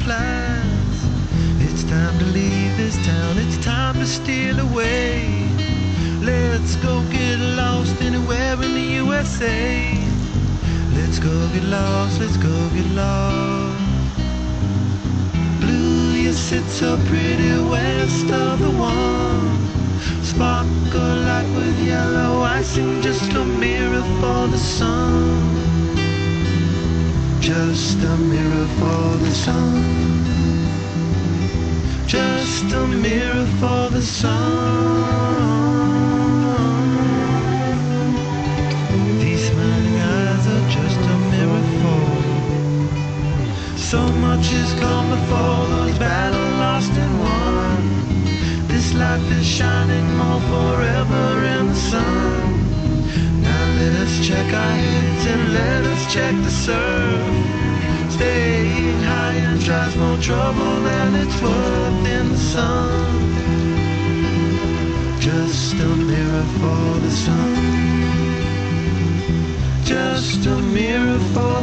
flies. It's time to leave this town, it's time to steal away. Let's go get lost anywhere in the USA. Let's go get lost, let's go get lost. Blue, you sit so pretty west of the one. Sparkle like with yellow icing, just a mirror for the sun. Just a mirror for the sun. Just a mirror for the sun. These smiling eyes are just a mirror for. So much has come before, those battles lost and won. This life is shining more forever in the sun. Now let us check our heads and let us check the surf. Staying high and tries more trouble than it's worth in the sun. Just a mirror for the sun. Just a mirror for